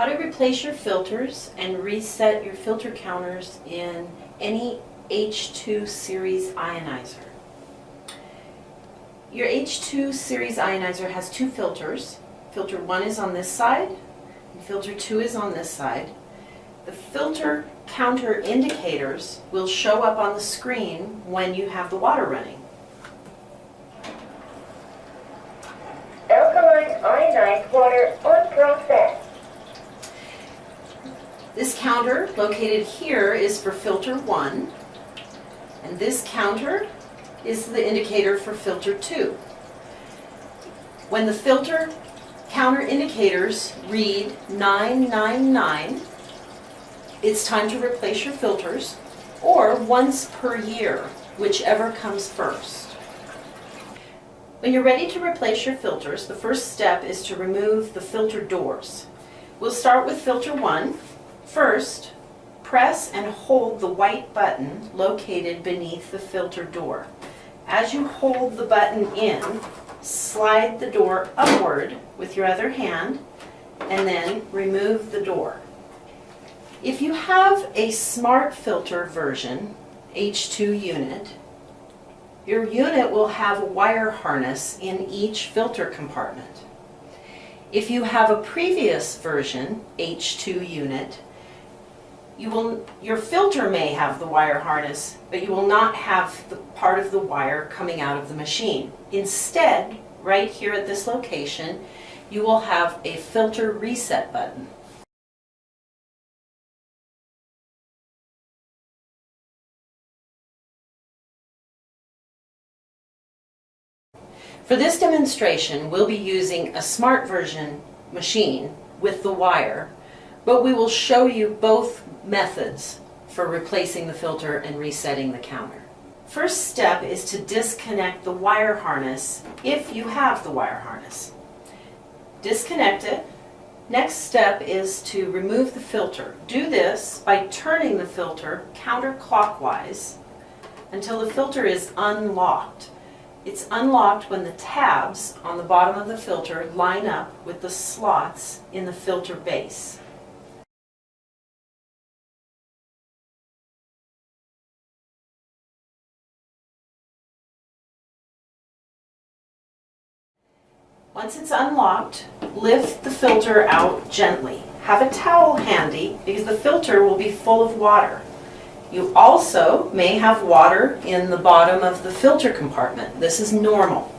How to replace your filters and reset your filter counters in any H2 series ionizer. Your H2 series ionizer has two filters. Filter 1 is on this side and filter 2 is on this side. The filter counter indicators will show up on the screen when you have the water running. Alkaline ionized water on process. This counter located here is for filter 1, and this counter is the indicator for filter 2. When the filter counter indicators read 999, it's time to replace your filters, or once per year, whichever comes first. When you're ready to replace your filters, the first step is to remove the filter doors. We'll start with filter 1. First, press and hold the white button located beneath the filter door. As you hold the button in, slide the door upward with your other hand and then remove the door. If you have a smart filter version, H2 unit, your unit will have a wire harness in each filter compartment. If you have a previous version, H2 unit, your filter may have the wire harness, but you will not have the part of the wire coming out of the machine. Instead, right here at this location, you will have a filter reset button. For this demonstration, we'll be using a smart version machine with the wire, but we will show you both methods for replacing the filter and resetting the counter. First step is to disconnect the wire harness if you have the wire harness. Disconnect it. Next step is to remove the filter. Do this by turning the filter counterclockwise until the filter is unlocked. It's unlocked when the tabs on the bottom of the filter line up with the slots in the filter base. Once it's unlocked, lift the filter out gently. Have a towel handy because the filter will be full of water. You also may have water in the bottom of the filter compartment. This is normal.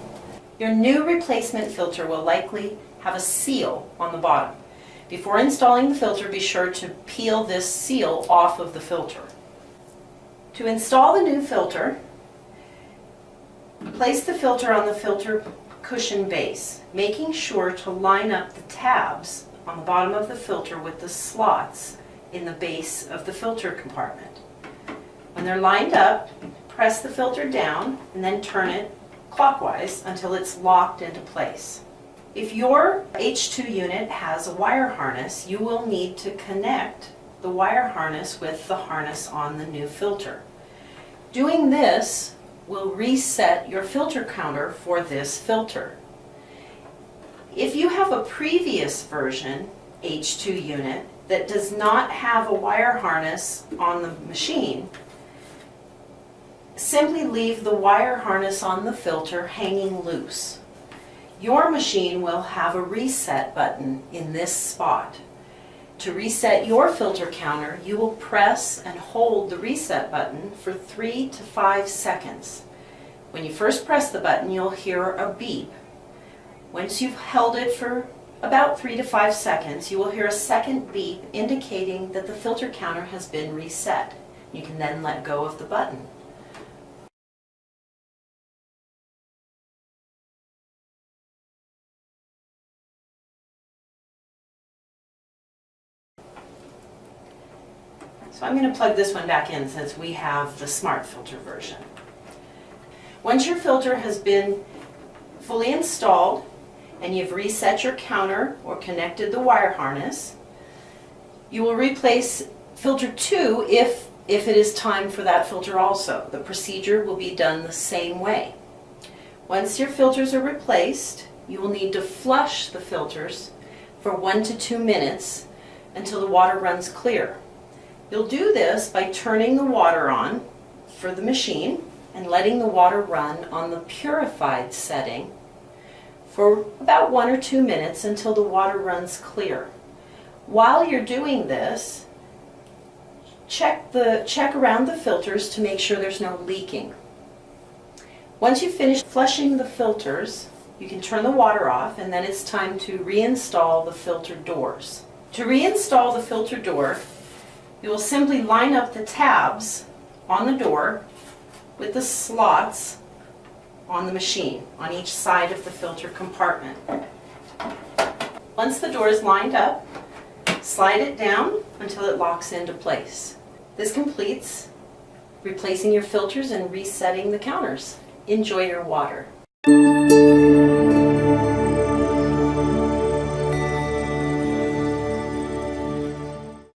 Your new replacement filter will likely have a seal on the bottom. Before installing the filter, be sure to peel this seal off of the filter. To install the new filter, place the filter on the filter cushion base, making sure to line up the tabs on the bottom of the filter with the slots in the base of the filter compartment. When they're lined up, press the filter down and then turn it clockwise until it's locked into place. If your H2 unit has a wire harness, you will need to connect the wire harness with the harness on the new filter. Doing this will reset your filter counter for this filter. If you have a previous version H2 unit that does not have a wire harness on the machine, simply leave the wire harness on the filter hanging loose. Your machine will have a reset button in this spot. To reset your filter counter, you will press and hold the reset button for 3 to 5 seconds. When you first press the button, you'll hear a beep. Once you've held it for about 3 to 5 seconds, you will hear a second beep indicating that the filter counter has been reset. You can then let go of the button. So I'm going to plug this one back in since we have the smart filter version. Once your filter has been fully installed and you've reset your counter or connected the wire harness, you will replace filter 2 if it is time for that filter also. The procedure will be done the same way. Once your filters are replaced, you will need to flush the filters for 1 to 2 minutes until the water runs clear. You'll do this by turning the water on for the machine and letting the water run on the purified setting for about 1 or 2 minutes until the water runs clear. While you're doing this, check around the filters to make sure there's no leaking. Once you finish flushing the filters, you can turn the water off, and then it's time to reinstall the filter doors. To reinstall the filter door, you will simply line up the tabs on the door with the slots on the machine on each side of the filter compartment. Once the door is lined up, slide it down until it locks into place. This completes replacing your filters and resetting the counters. Enjoy your water.